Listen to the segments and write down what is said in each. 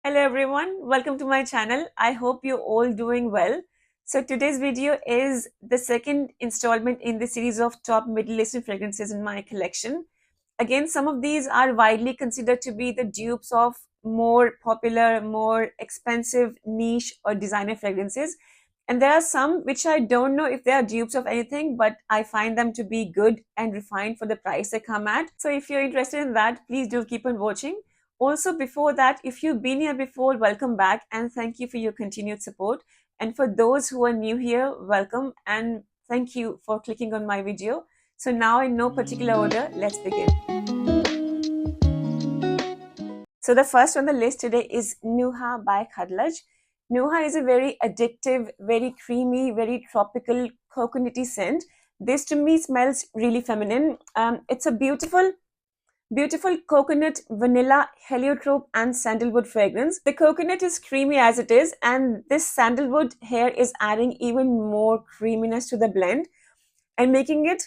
Hello everyone, welcome to my channel. I hope you're all doing well. So today's video is the second installment in the series of top Middle Eastern fragrances in my collection. Again, some of these are widely considered to be the dupes of more popular, more expensive niche or designer fragrances. And there are some which I don't know if they are dupes of anything, but I find them to be good and refined for the price they come at. So if you're interested in that, please do keep on watching. Also, before that, if you've been here before, welcome back and thank you for your continued support. And for those who are new here, welcome and thank you for clicking on my video. So now in no particular order, let's begin. So the first on the list today is Nuha by Khadlaj. Nuha is a very addictive, very creamy, very tropical, coconutty scent. This to me smells really feminine. It's a beautiful coconut, vanilla, heliotrope and sandalwood fragrance. The coconut is creamy as it is, and this sandalwood here is adding even more creaminess to the blend and making it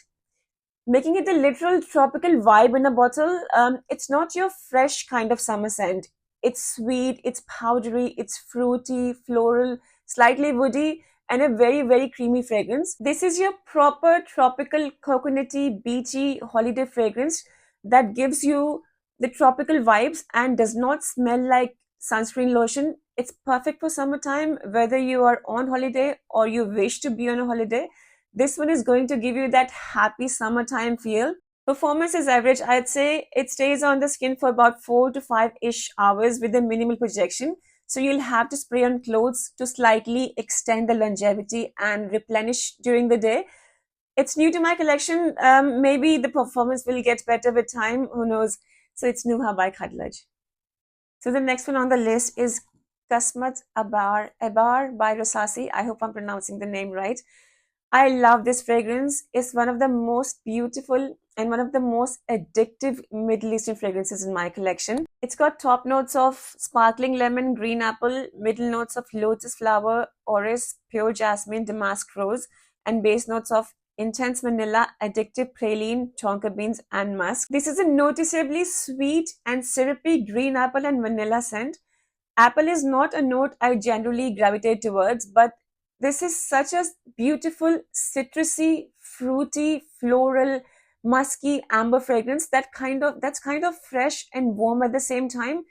a literal tropical vibe in a bottle. It's not your fresh kind of summer scent. It's sweet, it's powdery, it's fruity, floral, slightly woody, and a very, very creamy fragrance. This is your proper tropical, coconutty, beachy holiday fragrance that gives you the tropical vibes and does not smell like sunscreen lotion. It's perfect for summertime, whether you are on holiday or you wish to be on a holiday. This one is going to give you that happy summertime feel. Performance is average. I'd say it stays on the skin for about 4 to 5-ish hours with a minimal projection. So you'll have to spray on clothes to slightly extend the longevity and replenish during the day. It's new to my collection. Maybe the performance will get better with time. Who knows? So it's Nuha by Khadlaj. So the next one on the list is Qasamat Ebhar by Rasasi. I hope I'm pronouncing the name right. I love this fragrance. It's one of the most beautiful and one of the most addictive Middle Eastern fragrances in my collection. It's got top notes of sparkling lemon, green apple, middle notes of lotus flower, orris, pure jasmine, damask rose, and base notes of intense vanilla, addictive praline, tonka beans, and musk. This is a noticeably sweet and syrupy green apple and vanilla scent. Apple is not a note I generally gravitate towards, but this is such a beautiful, citrusy, fruity, floral, musky amber fragrance that's kind of fresh and warm at the same time.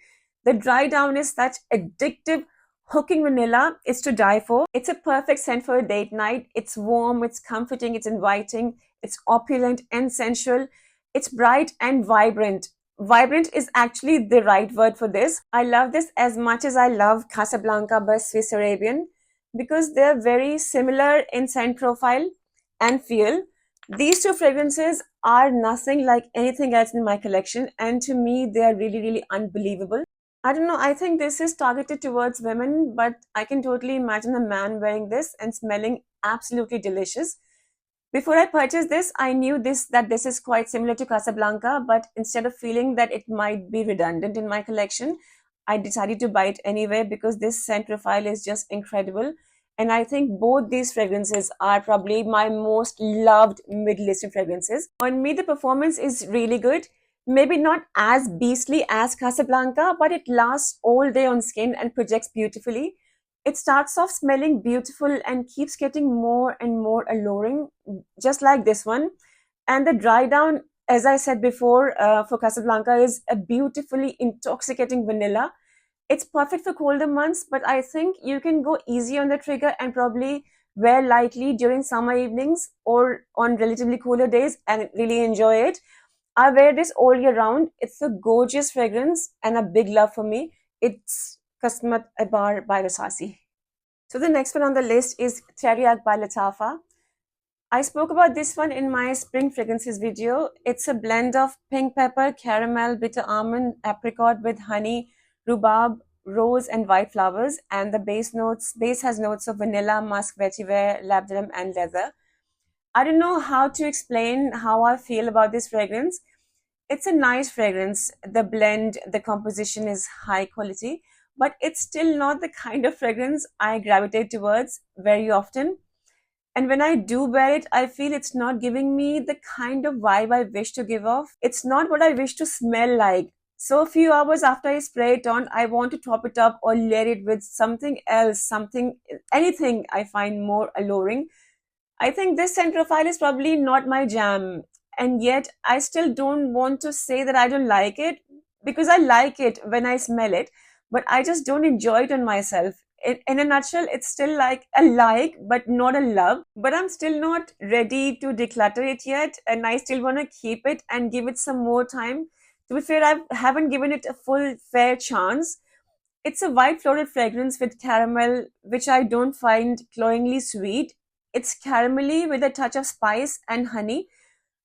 The dry down is such addictive, hooking vanilla. It's to die for. It's a perfect scent for a date night. It's warm, it's comforting, it's inviting, it's opulent and sensual. It's bright and vibrant. Vibrant is actually the right word for this. I love this as much as I love Casablanca by Swiss Arabian, because they're very similar in scent profile and feel. These two fragrances are nothing like anything else in my collection, and to me they are really, really unbelievable. I don't know, I think this is targeted towards women, but I can totally imagine a man wearing this and smelling absolutely delicious. Before I purchased this, I knew that this is quite similar to Casablanca, but instead of feeling that it might be redundant in my collection, I decided to buy it anyway because this scent profile is just incredible. And I think both these fragrances are probably my most loved Middle Eastern fragrances. On me, the performance is really good. Maybe not as beastly as Casablanca, but it lasts all day on skin and projects beautifully. It starts off smelling beautiful and keeps getting more and more alluring, just like this one. And the dry down, as I said before, for Casablanca is a beautifully intoxicating vanilla. It's perfect for colder months, but I think you can go easy on the trigger and probably wear lightly during summer evenings or on relatively cooler days and really enjoy it. I wear this all year round. It's a gorgeous fragrance and a big love for me. It's Qasamat Ebhar by Rasasi. So the next one on the list is Teriaq by Lattafa. I spoke about this one in my spring fragrances video. It's a blend of pink pepper, caramel, bitter almond, apricot with honey, rhubarb, rose and white flowers, and the base has notes of vanilla, musk, vetiver, labdanum and leather. I don't know how to explain how I feel about this fragrance. It's a nice fragrance. The blend, the composition is high quality, but it's still not the kind of fragrance I gravitate towards very often. And when I do wear it, I feel it's not giving me the kind of vibe I wish to give off. It's not what I wish to smell like. So a few hours after I spray it on, I want to top it up or layer it with something else, anything I find more alluring. I think this scent profile is probably not my jam, and yet I still don't want to say that I don't like it, because I like it when I smell it, but I just don't enjoy it on myself. In a nutshell, it's still like a like, but not a love. But I'm still not ready to declutter it yet, and I still want to keep it and give it some more time. To be fair, I haven't given it a full fair chance. It's a white floral fragrance with caramel, which I don't find cloyingly sweet. It's caramelly with a touch of spice and honey.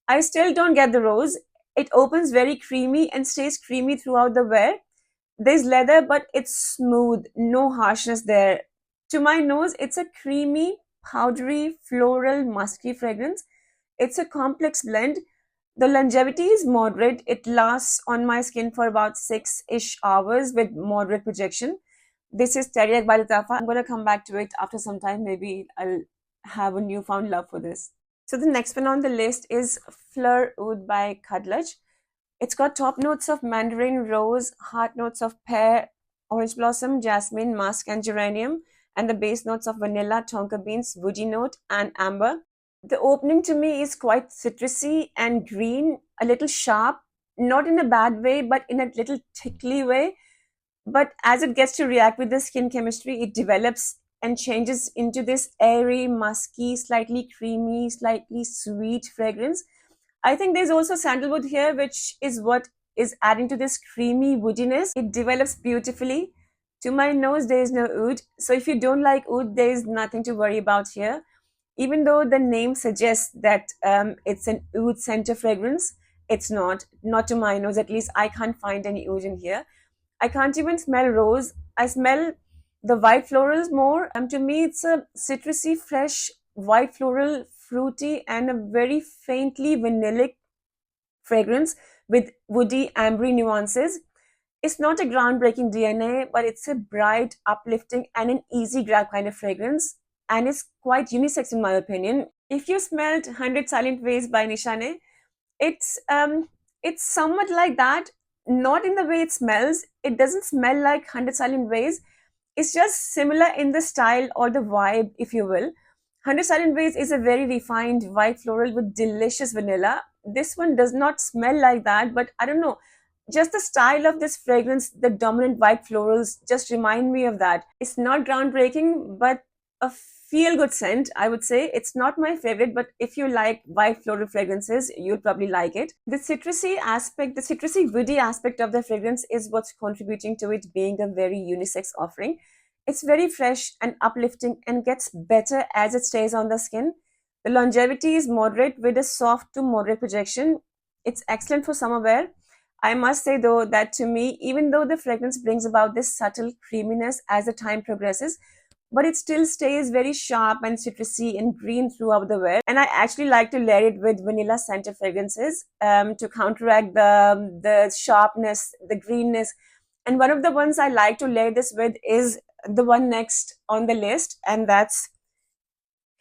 I still don't get the rose. It opens very creamy and stays creamy throughout the wear. There's leather, but it's smooth, no harshness there. To my nose, it's a creamy, powdery, floral, musky fragrance. It's a complex blend. The longevity is moderate. It lasts on my skin for about 6-ish hours with moderate projection. This is Teriaq by Lattafa. I'm going to come back to it after some time. Maybe I'll have a newfound love for this. So the next one on the list is Flor Oud by Khadlaj. It's got top notes of mandarin, rose, heart notes of pear, orange blossom, jasmine, musk, and geranium, and the base notes of vanilla, tonka beans, woody note, and amber. The opening to me is quite citrusy and green, a little sharp, not in a bad way, but in a little tickly way. But as it gets to react with the skin chemistry, it develops and changes into this airy, musky, slightly creamy, slightly sweet fragrance. I think there's also sandalwood here, which is what is adding to this creamy woodiness. It develops beautifully. To my nose, there is no oud. So if you don't like oud, there is nothing to worry about here. Even though the name suggests that it's an oud center fragrance, it's not to my nose. At least I can't find any oud in here. I can't even smell rose. I smell the white florals more. To me, it's a citrusy, fresh, white floral, fruity, and a very faintly vanillic fragrance with woody, ambery nuances. It's not a groundbreaking DNA, but it's a bright, uplifting, and an easy grab kind of fragrance. And it's quite unisex in my opinion. If you smelled 100 Silent Ways by Nishane, it's somewhat like that, not in the way it smells. It doesn't smell like 100 Silent Ways. It's just similar in the style or the vibe, if you will. 100 Silent Ways is a very refined white floral with delicious vanilla. This one does not smell like that, but I don't know. Just the style of this fragrance, the dominant white florals just remind me of that. It's not groundbreaking, but a feel-good scent, I would say. It's not my favorite, but if you like white floral fragrances, you'll probably like it. The citrusy woody aspect of the fragrance is what's contributing to it being a very unisex offering. It's very fresh and uplifting and gets better as it stays on the skin. The longevity is moderate with a soft to moderate projection. It's excellent for summer wear. I must say though that to me, even though the fragrance brings about this subtle creaminess as the time progresses, but it still stays very sharp and citrusy and green throughout the wear. And I actually like to layer it with vanilla scented fragrances to counteract the sharpness, the greenness. And one of the ones I like to layer this with is the one next on the list, and that's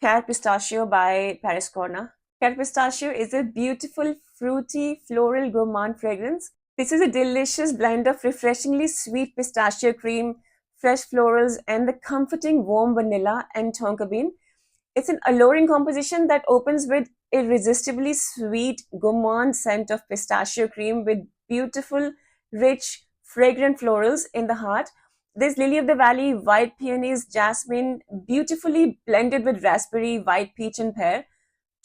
Khair Pistachio by pariscorner. Khair Pistachio is a beautiful, fruity, floral gourmand fragrance. This is a delicious blend of refreshingly sweet pistachio cream, fresh florals, and the comforting warm vanilla and tonka bean. It's an alluring composition that opens with irresistibly sweet gourmand scent of pistachio cream with beautiful, rich, fragrant florals in the heart. There's lily of the valley, white peonies, jasmine, beautifully blended with raspberry, white peach, and pear.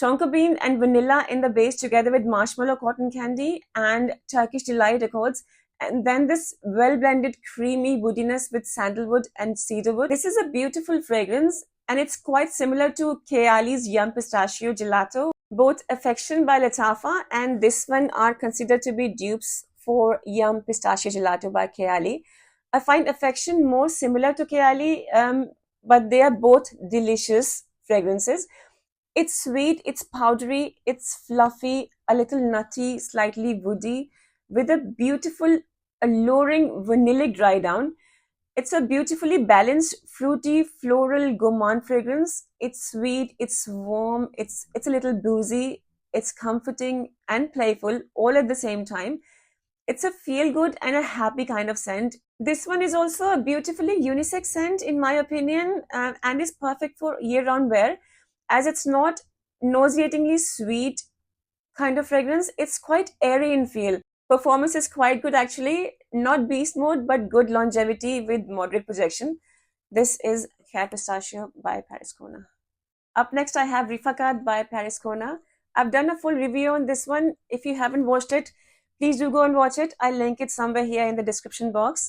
Tonka bean and vanilla in the base together with marshmallow cotton candy and Turkish delight accords. And then this well-blended creamy woodiness with sandalwood and cedarwood. This is a beautiful fragrance and it's quite similar to Kayali's Yum Pistachio Gelato. Both Affection by Lattafa and this one are considered to be dupes for Yum Pistachio Gelato by Kayali. I find Affection more similar to Kayali, but they are both delicious fragrances. It's sweet, it's powdery, it's fluffy, a little nutty, slightly woody, with a beautiful, alluring vanillic dry down. It's a beautifully balanced, fruity, floral gourmand fragrance. It's sweet, it's warm, it's a little boozy, it's comforting and playful all at the same time. It's a feel-good and a happy kind of scent. This one is also a beautifully unisex scent in my opinion, and is perfect for year-round wear, as it's not nauseatingly sweet kind of fragrance. It's quite airy in feel. Performance is quite good actually, not beast mode, but good longevity with moderate projection. This is Khair Pistachio by pariscorner. Up next, I have Rifaaqat by pariscorner. I've done a full review on this one. If you haven't watched it, please do go and watch it. I'll link it somewhere here in the description box.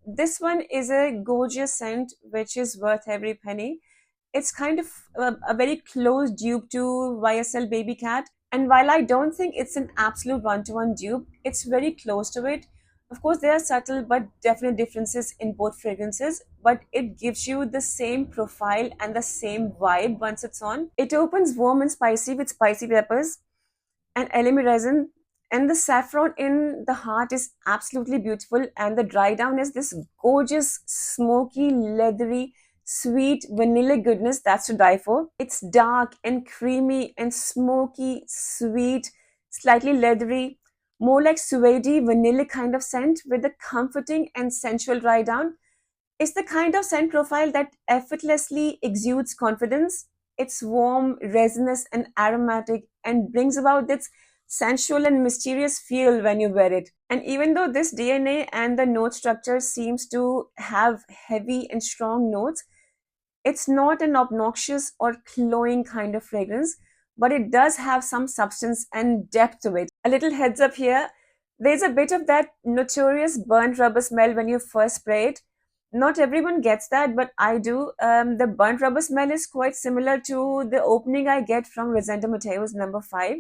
This one is a gorgeous scent which is worth every penny. It's kind of a very close dupe to YSL BABYCAT. And while I don't think it's an absolute one-to-one dupe, it's very close to it. Of course, there are subtle but definite differences in both fragrances, but it gives you the same profile and the same vibe once it's on. It opens warm and spicy with spicy peppers and elemi resin, and the saffron in the heart is absolutely beautiful, and the dry down is this gorgeous, smoky, leathery, sweet vanilla goodness that's to die for. It's dark and creamy and smoky, sweet, slightly leathery, more like suede vanilla kind of scent with a comforting and sensual dry down. It's the kind of scent profile that effortlessly exudes confidence. It's warm, resinous, and aromatic, and brings about this sensual and mysterious feel when you wear it. And even though this DNA and the note structure seems to have heavy and strong notes, it's not an obnoxious or cloying kind of fragrance, but it does have some substance and depth to it. A little heads up here, there's a bit of that notorious burnt rubber smell when you first spray it. Not everyone gets that, but I do. The burnt rubber smell is quite similar to the opening I get from Rosendo Mateo's number 5.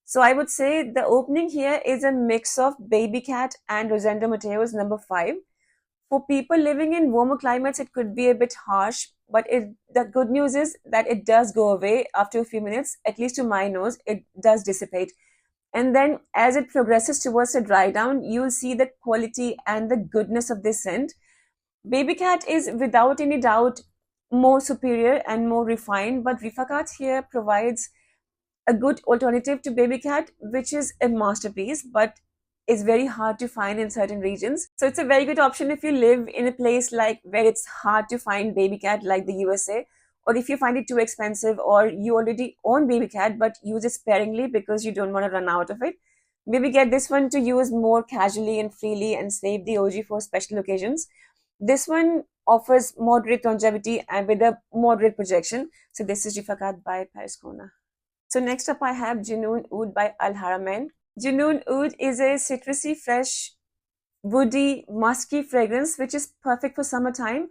So I would say the opening here is a mix of BABYCAT and Rosendo Mateo's number 5. For people living in warmer climates, it could be a bit harsh, but the good news is that it does go away after a few minutes. At least to my nose, it does dissipate. And then as it progresses towards the dry down, you'll see the quality and the goodness of this scent. BABYCAT is without any doubt more superior and more refined, but Rifaaqat here provides a good alternative to BABYCAT, which is a masterpiece, but is very hard to find in certain regions. So it's a very good option if you live in a place like where it's hard to find BABYCAT, like the USA, or if you find it too expensive, or you already own BABYCAT but use it sparingly because you don't want to run out of it. Maybe get this one to use more casually and freely and save the OG for special occasions. This one offers moderate longevity and with a moderate projection. So this is Rifaaqat by pariscorner. So next up I have Junoon Oud by Alharamain. Junoon Oud is a citrusy, fresh, woody, musky fragrance which is perfect for summertime.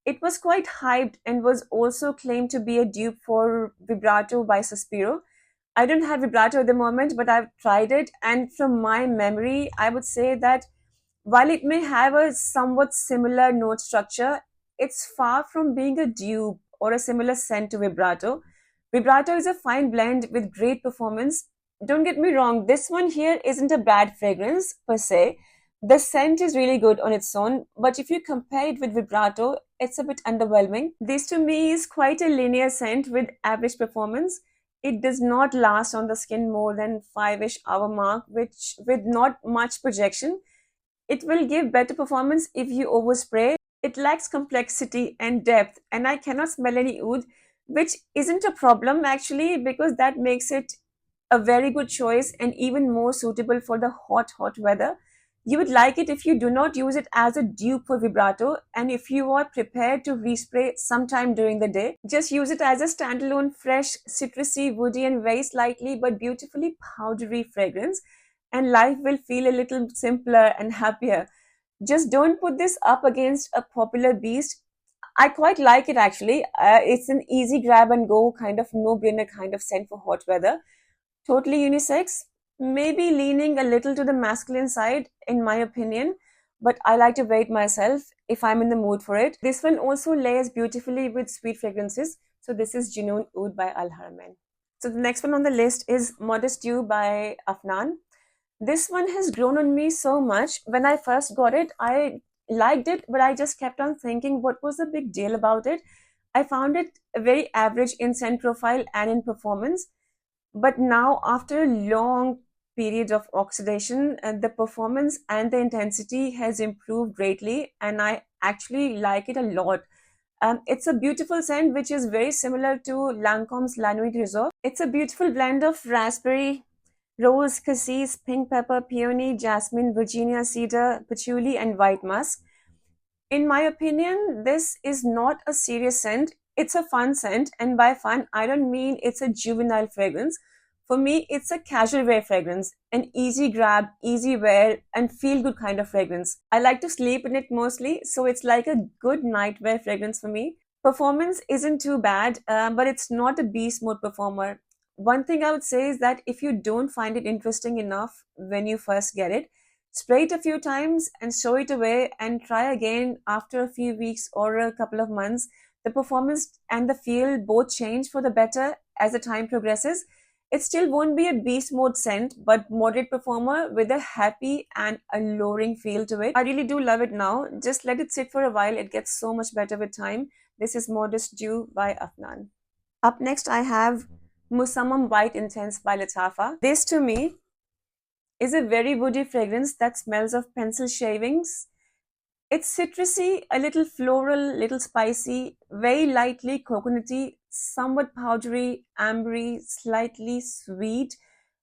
It was quite hyped and was also claimed to be a dupe for Vibrato by Suspiro. I don't have Vibrato at the moment, but I've tried it, and from my memory, I would say that while it may have a somewhat similar note structure, it's far from being a dupe or a similar scent to Vibrato. Vibrato is a fine blend with great performance. Don't get me wrong, this one here isn't a bad fragrance per se. The scent is really good on its own, but if you compare it with Vibrato, it's a bit underwhelming. This to me is quite a linear scent with average performance. It does not last on the skin more than 5-ish hour mark, which with not much projection. It will give better performance if you overspray. It lacks complexity and depth, and I cannot smell any oud, which isn't a problem actually, because that makes it a very good choice and even more suitable for the hot weather. You would like it if you do not use it as a dupe for Vibrato, and if you are prepared to respray sometime during the day, just use it as a standalone, fresh, citrusy, woody, and very slightly but beautifully powdery fragrance, and life will feel a little simpler and happier. Just don't put this up against a popular beast. I quite like it actually. It's an easy grab and go kind of no-brainer kind of scent for hot weather. Totally unisex, maybe leaning a little to the masculine side in my opinion, but I like to wear it myself if I'm in the mood for it. This one also layers beautifully with sweet fragrances. So this is Junoon Oud by Alharamain. So the next one on the list is Modest You by Afnan. This one has grown on me so much. When I first got it, I liked it, but I just kept on thinking what was the big deal about it. I found it very average in scent profile and in performance. But now, after a long period of oxidation, the performance and the intensity has improved greatly, and I actually like it a lot. It's a beautiful scent which is very similar to Lancome's La Nuit Reserve. It's a beautiful blend of raspberry, rose, cassis, pink pepper, peony, jasmine, Virginia cedar, patchouli, and white musk. In my opinion, this is not a serious scent. It's a fun scent, and by fun, I don't mean it's a juvenile fragrance. For me, it's a casual wear fragrance, an easy grab, easy wear, and feel good kind of fragrance. I like to sleep in it mostly, so it's like a good night wear fragrance for me. Performance isn't too bad, but it's not a beast mode performer. One thing I would say is that if you don't find it interesting enough when you first get it, spray it a few times and show it away and try again after a few weeks or a couple of months. The performance and the feel both change for the better as the time progresses. It still won't be a beast mode scent, but moderate performer with a happy and alluring feel to it. I really do love it now. Just let it sit for a while. It gets so much better with time. This is Modest Dew by Afnan. Up next, I have Musamam White Intense by Lattafa. This to me is a very woody fragrance that smells of pencil shavings. It's citrusy, a little floral, little spicy, very lightly coconutty, somewhat powdery, ambery, slightly sweet,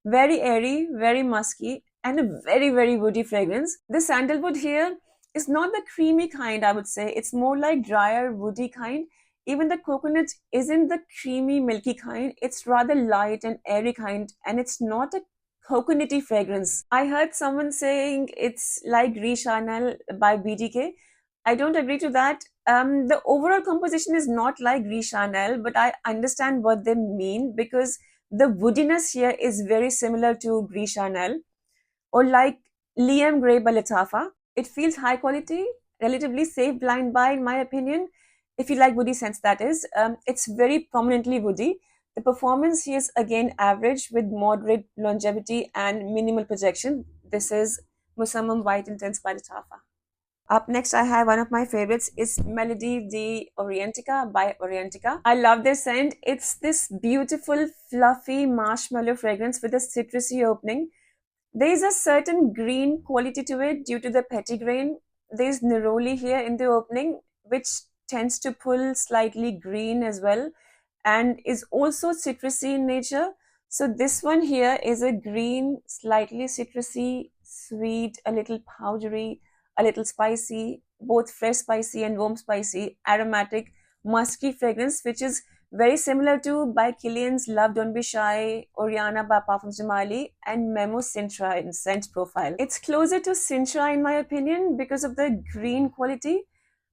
very airy, very musky, and a very, very woody fragrance. The sandalwood here is not the creamy kind, I would say. It's more like drier, woody kind. Even the coconut isn't the creamy, milky kind. It's rather light and airy kind, and it's not a coconutty fragrance. I heard someone saying it's like Gris Chanel by BDK. I don't agree to that. The overall composition is not like Gris Chanel, but I understand what they mean because the woodiness here is very similar to Gris Chanel or like Liam Grey by Lattafa. It feels high quality, relatively safe blind buy in my opinion. If you like woody scents, that is. It's very prominently woody. The performance here is again average with moderate longevity and minimal projection. This is Musamam White Intense by Lattafa. Up next, I have one of my favorites. It's Melodie de Orientica by Orientica. I love this scent. It's this beautiful, fluffy marshmallow fragrance with a citrusy opening. There is a certain green quality to it due to the petitgrain. There is neroli here in the opening, which tends to pull slightly green as well and is also citrusy in nature. So this one here is a green, slightly citrusy, sweet, a little powdery, a little spicy, both fresh spicy and warm spicy, aromatic, musky fragrance, which is very similar to by Kilian's Love Don't Be Shy, Oriana by Parfums de Marly, and Memo Sintra in scent profile. It's closer to Sintra in my opinion because of the green quality.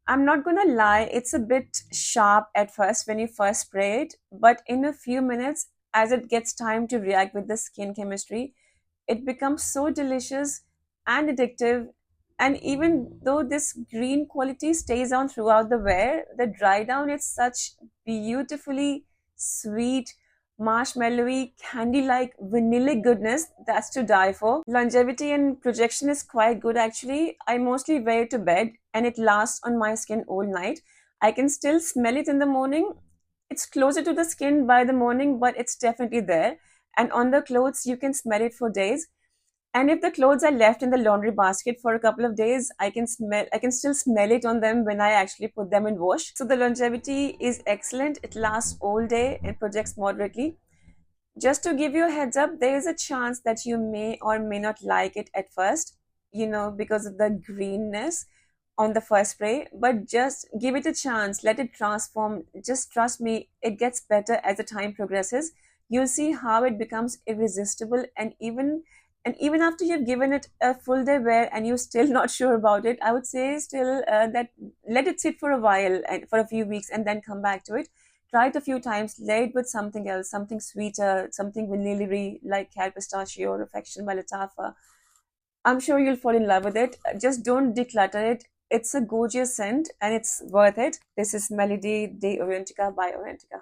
I'm not gonna lie, it's a bit sharp at first when you first spray it, but in a few minutes, as it gets time to react with the skin chemistry, it becomes so delicious and addictive. And even though this green quality stays on throughout the wear, the dry down is such beautifully sweet, marshmallowy, candy-like vanillic goodness that's to die for. Longevity and projection is quite good actually. I mostly wear it to bed and it lasts on my skin all night. I can still smell it in the morning. It's closer to the skin by the morning, but it's definitely there. And on the clothes, you can smell it for days. And if the clothes are left in the laundry basket for a couple of days, I can still smell it on them when I actually put them in wash. So the longevity is excellent. It lasts all day and projects moderately. Just to give you a heads up, there is a chance that you may or may not like it at first, because of the greenness on the first spray, but just give it a chance, let it transform. Just trust me, it gets better as the time progresses. You'll see how it becomes irresistible, and even after you've given it a full day wear and you're still not sure about it, I would say still that let it sit for a while and for a few weeks and then come back to it. Try it a few times, lay it with something else, something sweeter, something vanilla like Khair Pistachio or Affection by Lattafa. I'm sure you'll fall in love with it. Just don't declutter it. It's a gorgeous scent and it's worth it. This is Melodie de Orientica by Orientica.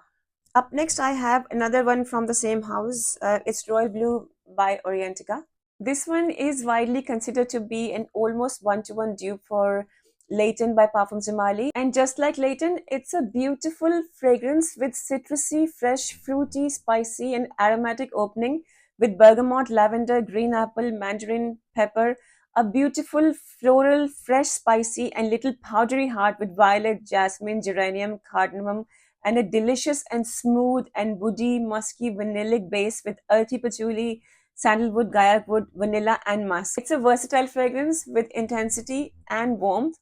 Up next, I have another one from the same house. It's Royal Blue by Orientica. This one is widely considered to be an almost one-to-one dupe for Layton by Parfums de Marly. And just like Layton, it's a beautiful fragrance with citrusy, fresh, fruity, spicy, and aromatic opening with bergamot, lavender, green apple, mandarin, pepper, a beautiful floral, fresh, spicy, and little powdery heart with violet, jasmine, geranium, cardamom, and a delicious and smooth and woody, musky, vanillic base with earthy patchouli, sandalwood, gaiac wood, vanilla, and musk. It's a versatile fragrance with intensity and warmth.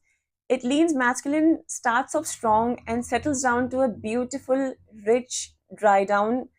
It leans masculine, starts off strong, and settles down to a beautiful, rich, dry down.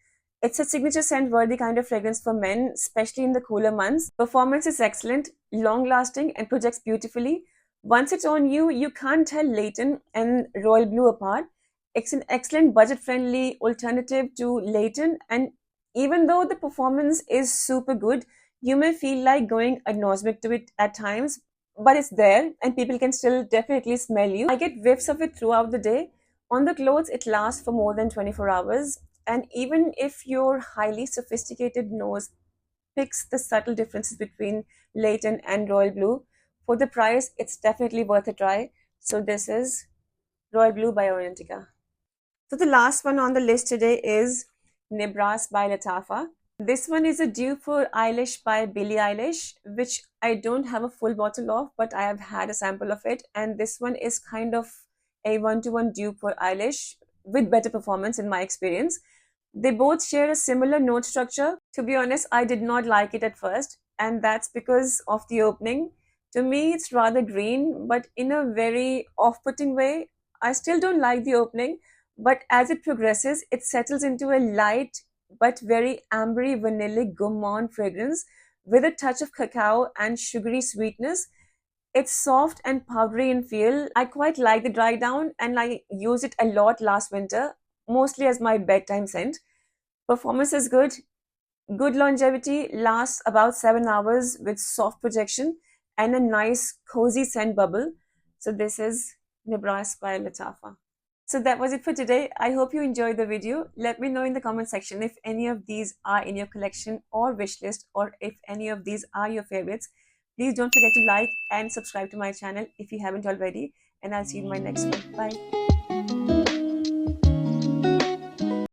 It's a signature scent worthy kind of fragrance for men, especially in the cooler months. Performance is excellent, long lasting, and projects beautifully. Once it's on you, you can't tell Layton and Royal Blue apart. It's an excellent budget friendly alternative to Layton, and even though the performance is super good, you may feel like going anosmic to it at times, but it's there and people can still definitely smell you. I get whiffs of it throughout the day. On the clothes, it lasts for more than 24 hours. And even if your highly sophisticated nose picks the subtle differences between Layton and Royal Blue, for the price, it's definitely worth a try. So this is Royal Blue by Orientica. So the last one on the list today is Nebras by Lattafa. This one is a dupe for Eilish by Billie Eilish, which I don't have a full bottle of, but I have had a sample of it. And this one is kind of a one-to-one dupe for Eilish with better performance in my experience. They both share a similar note structure. To be honest, I did not like it at first, and that's because of the opening. To me, it's rather green, but in a very off-putting way. I still don't like the opening, but as it progresses, it settles into a light but very ambery vanillic gourmand fragrance with a touch of cacao and sugary sweetness. It's soft and powdery in feel. I quite like the dry down and I used it a lot last winter, mostly as my bedtime scent. Performance is good. Good longevity, lasts about 7 hours with soft projection and a nice cozy scent bubble. So this is Nebras by Lattafa. So that was it for today. I hope you enjoyed the video. Let me know in the comment section if any of these are in your collection or wish list, or if any of these are your favorites. Please don't forget to like and subscribe to my channel if you haven't already. And I'll see you in my next one. Bye.